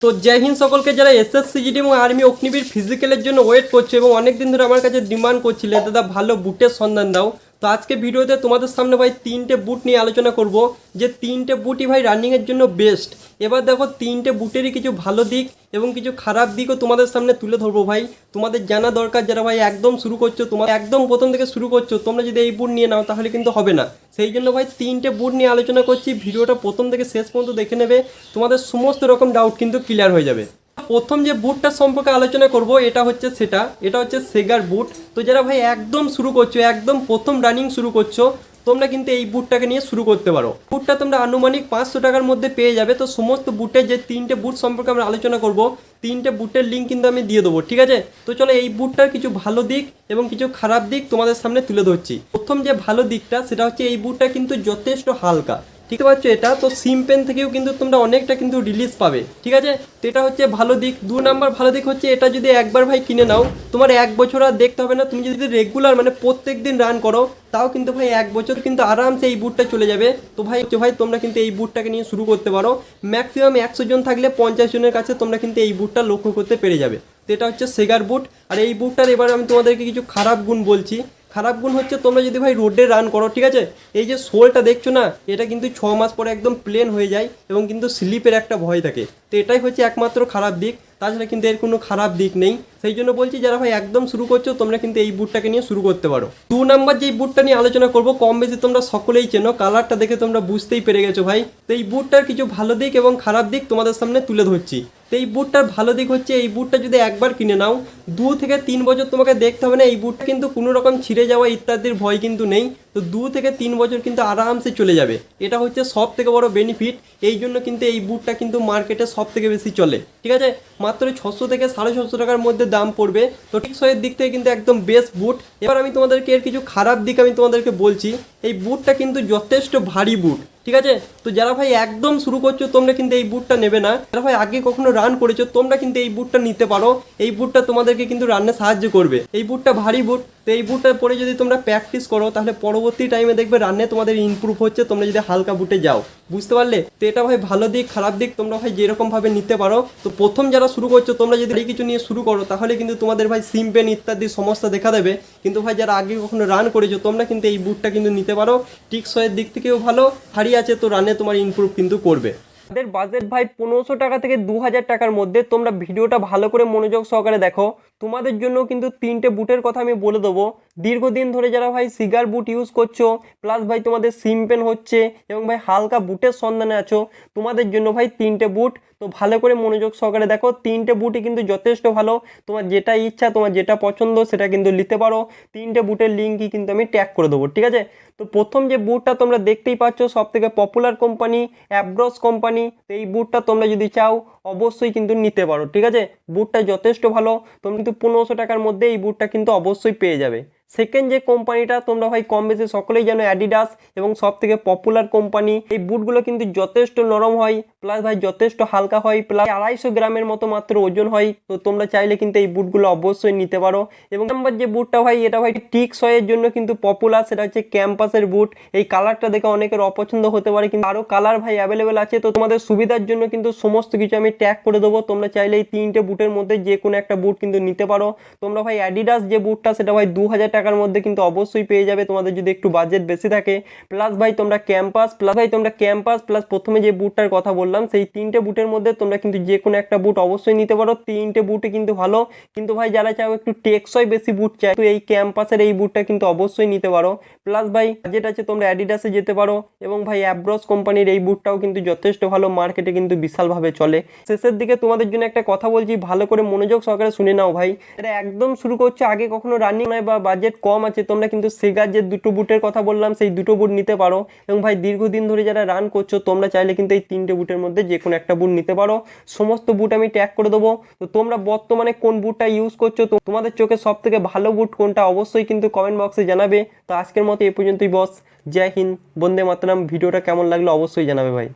তো জয় হিন্দ সকলকে, যারা এসএসসি জিডি এবং আর্মি অগ্নিবীর ফিজিক্যালের জন্য ওয়েট করছে এবং অনেক দিন ধরে আমার কাছে ডিমান্ড করছিলে দাদা ভালো বুটের সন্ধান দাও। তো আজকে ভিডিওতে তোমাদের সামনে ভাই তিনটে বুট নিয়ে আলোচনা করব, যে তিনটে বুটই ভাই রানিংয়ের জন্য বেস্ট। এবার দেখো তিনটে বুটেরই কিছু ভালো দিক এবং কিছু খারাপ দিকও তোমাদের সামনে তুলে ধরবো ভাই। তোমাদের জানা দরকার, যারা ভাই একদম শুরু করছো, তোমার একদম প্রথম থেকে শুরু করছো, তোমরা যদি এই বুট নিয়ে নাও তাহলে কিন্তু হবে না। সেই জন্য ভাই তিনটে বুট নিয়ে আলোচনা করছি, ভিডিওটা প্রথম থেকে শেষ পর্যন্ত দেখে নেবে, তোমাদের সমস্ত রকম ডাউট কিন্তু ক্লিয়ার হয়ে যাবে। প্রথম যে বুটটা সম্পর্কে আলোচনা করব এটা হচ্ছে সেগার বুট। তো যারা ভাই একদম শুরু করছো, একদম প্রথম রানিং শুরু করছো, তোমরা কিন্তু এই বুটটাকে নিয়ে শুরু করতে পারো। বুটটা তোমরা আনুমানিক 500 টাকার মধ্যে পেয়ে যাবে। তো সমস্ত বুটের যে তিনটে বুট সম্পর্কে আমরা আলোচনা করব, তিনটে বুটের লিঙ্ক কিন্তু আমি দিয়ে দেবো, ঠিক আছে? তো চলো এই বুটটার কিছু ভালো দিক এবং কিছু খারাপ দিক তোমাদের সামনে তুলে ধরছি। প্রথম যে ভালো দিকটা সেটা হচ্ছে এই বুটটা কিন্তু যথেষ্ট হালকা, ঠিক পাচ্ছ? এটা তো সিম পেন থেকেও কিন্তু তোমরা অনেকটা কিন্তু রিলিজ পাবে, ঠিক আছে? তো এটা হচ্ছে ভালো দিক। 2 নাম্বার ভালো দিক হচ্ছে এটা যদি একবার ভাই কিনে নাও, তোমার 1 বছর আর দেখতে হবে না। তুমি যদি রেগুলার মানে প্রত্যেক দিন রান করো, তাও কিন্তু ভাই 1 বছর কিন্তু আরামসে এই বুটটা চলে যাবে। তো ভাই তোমরা কিন্তু এই বুটটাকে নিয়ে শুরু করতে পারো। ম্যাক্সিমাম 100 জন থাকলে 50 জনের কাছে তোমরা কিন্তু এই বুটটা লক্ষ্য করতে পেরে যাবে। তো এটা হচ্ছে সেগার বুট। আর এই বুটটার এবার আমি তোমাদেরকে কিছু খারাপ গুণ বলছি। খারাপ গুণ হচ্ছে তোমরা যদি ভাই রোডে রান করো, ঠিক আছে, এই যে সোলটা দেখছো না, এটা কিন্তু 6 মাস পরে একদম প্লেন হয়ে যায় এবং কিন্তু স্লিপের একটা ভয় থাকে। তো এটাই হচ্ছে একমাত্র খারাপ দিক, তাছাড়া কিন্তু এর কোনো খারাপ দিক নেই। সেই জন্য বলছি যারা ভাই একদম শুরু করছো, তোমরা কিন্তু এই বুটটাকে নিয়ে শুরু করতে পারো। 2 নাম্বার যে বুটটা নিয়ে আলোচনা করবো, কম বেশি তোমরা সকলেই চেনো, কালারটা দেখে তোমরা বুঝতেই পেরে গেছো ভাই। তো এই বুটটার কিছু ভালো দিক এবং খারাপ দিক তোমাদের সামনে তুলে ধরছি। তো এই বুটটার ভালো দিক হচ্ছে এই বুটটা যদি একবার কিনে নাও, 2 থেকে 3 বছর তোমাকে দেখতে হবে না। এই বুটটা কিন্তু কোনো রকম ছিঁড়ে যাওয়া ইত্যাদির ভয় কিন্তু নেই। তো 2 থেকে 3 বছর কিন্তু আরামসে চলে যাবে। এটা হচ্ছে সব থেকে বড় বেনিফিট। এই জন্য কিন্তু এই বুটটা কিন্তু মার্কেটে সব থেকে বেশি চলে, ঠিক আছে? মাত্র 600 থেকে 650 টাকার মধ্যে দাম পড়বে। তো টেকসইয়ের দিক থেকে কিন্তু একদম বেস্ট বুট। এবার আমি তোমাদেরকে এর কিছু খারাপ দিক আমি তোমাদেরকে বলছি। এই বুটটা কিন্তু যথেষ্ট ভারী বুট, ঠিক আছে? তো যারা ভাই একদম শুরু করছো, তোমরা কিন্তু এই বুটটা নেবে না। যারা ভাই আগে কখনো রান করেছো, তোমরা কিন্তু এই বুটটা নিতে পারো। এই বুটটা তোমাদেরকে কিন্তু রান্না সাহায্য করবে। এই বুটটা ভারী বুট। তো এই বুটটা পরে যদি তোমরা প্র্যাকটিস করো, তাহলে পরবর্তী টাইমে দেখবে রান্নে তোমাদের ইমপ্রুভ হচ্ছে, তোমরা যদি হালকা বুটে যাও। বুঝতে পারলে? তো এটা ভাই ভালো দিক, খারাপ দিক তোমরা ভাই যেরকম ভাবে নিতে পারো। তো প্রথম যারা শুরু করছো, তোমরা যদি এই কিছু নিয়ে শুরু করো, তাহলে কিন্তু তোমাদের ভাই সিম পেন ইত্যাদি সমস্যা দেখা দেবে। কিন্তু ভাই যারা আগে কখনো রান করেছো, তোমরা কিন্তু এই বুটটা কিন্তু নিতে পারো। টিকসয়ের দিক থেকেও ভালো, ভারী আছে, তো রানে তোমার ইমপ্রুভ কিন্তু করবে। তাদের বাজেট ভাই 1500 টাকা থেকে 2000 টাকার মধ্যে। তোমরা ভিডিওটা ভালো করে মনোযোগ সহকারে দেখো, তোমাদের জন্য কিন্তু তিনটে বুটের কথা আমি বলে দেবো। দীর্ঘদিন ধরে যারা ভাই সিগার বুট ইউজ করছো, প্লাস ভাই তোমাদের সিম পেন হচ্ছে এবং ভাই হালকা বুটের সন্ধানে আছো, তোমাদের জন্য ভাই তিনটে বুট। তো ভালো করে মনোযোগ সহকারে দেখো, তিনটে বুটই কিন্তু যথেষ্ট ভালো। তোমার যেটা ইচ্ছা, তোমার যেটা পছন্দ সেটা কিন্তু নিতে পারো। তিনটে বুটের লিঙ্কই কিন্তু আমি ট্যাগ করে দেবো, ঠিক আছে? তো প্রথম যে বুটটা তোমরা দেখতেই পাচ্ছ, সব থেকে পপুলার কোম্পানি অ্যাব্রস কোম্পানি। তো এই বুটটা তোমরা যদি চাও অবশ্যই কিন্তু নিতে পারো, ঠিক আছে? বুটটা যথেষ্ট ভালো। তোমরা কিন্তু 1500 টাকার মধ্যে এই বুটটা কিন্তু অবশ্যই পেয়ে যাবে। সেকেন্ড যে কোম্পানিটা তোমরা ভাই কম বেশি সকলেই জানো, অ্যাডিডাস, এবং সব থেকে পপুলার কোম্পানি। এই বুটগুলো কিন্তু যথেষ্ট নরম হয়, প্লাস ভাই যথেষ্ট হালকা হয়, প্লাস 250 গ্রামের মতো মাত্র ওজন হয়। তো তোমরা চাইলে কিন্তু এই বুটগুলো অবশ্যই নিতে পারো। এবং নাম্বার যে বুটটা ভাই, এটা ভাই টিকসয়ের জন্য কিন্তু পপুলার, সেটা হচ্ছে ক্যাম্পাসের বুট। এই কালারটা দেখে অনেকের অপছন্দ হতে পারে, কিন্তু আরও কালার ভাই অ্যাভেলেবেল আছে। তো তোমাদের সুবিধার জন্য কিন্তু সমস্ত কিছু আমি ট্যাগ করে দেবো। তোমরা চাইলে এই তিনটে বুটের মধ্যে যে কোনো একটা বুট কিন্তু নিতে পারো। তোমরা ভাই অ্যাডিডাস যে বুটটা, সেটা ভাই 2000 টাকার মধ্যে কিন্তু অবশ্যই পেয়ে যাবে, তোমাদের যদি একটু বাজেট বেশি থাকে। প্লাস ভাই তোমরা ক্যাম্পাস প্লাস প্রথমে যে বুটটার কথা বললাম, সেই তিনটে বুটের মধ্যে তোমরা কিন্তু যে কোনো একটা বুট অবশ্যই নিতে পারো। তিনটে বুটই কিন্তু ভালো। কিন্তু ভাই যারা চাও একটু টেকসই বেশি বুট চাই, তো এই ক্যাম্পাসের এই বুটটা কিন্তু অবশ্যই নিতে পারো। প্লাস ভাই বাজেট আছে, তোমরা অ্যাডিডাসে যেতে পারো। এবং ভাই অ্যাব্রস কোম্পানির এই বুটটাও কিন্তু যথেষ্ট ভালো, মার্কেটে কিন্তু বিশালভাবে চলে। শেষের দিকে তোমাদের জন্য একটা কথা বলছি, ভালো করে মনোযোগ সহকারে শুনে নাও ভাই। এটা একদম শুরু করছো, আগে কখনো রানিং নয় বা বাজেট কম আছে, তোমরা কিন্তু সেগার যে দুটো বুটের কথা বললাম, সেই দুটো বুট নিতে পারো। এবং ভাই দীর্ঘদিন ধরে যারা রান করছো, তোমরা চাইলে কিন্তু এই তিনটে বুটের মধ্যে যে কোনো একটা বুট নিতে পারো। সমস্ত বুট আমি ট্যাগ করে দেবো। তো তোমরা বর্তমানে কোন বুটটা ইউজ করছো, তো তোমাদের চোখে সব থেকে ভালো বুট কোনটা, অবশ্যই কিন্তু কমেন্ট বক্সে জানাবে। তো আজকের মতো এই পর্যন্তই বস। জয় হিন্দ, বন্দে মাতরম। ভিডিওটা কেমন লাগলো অবশ্যই জানাবে ভাই।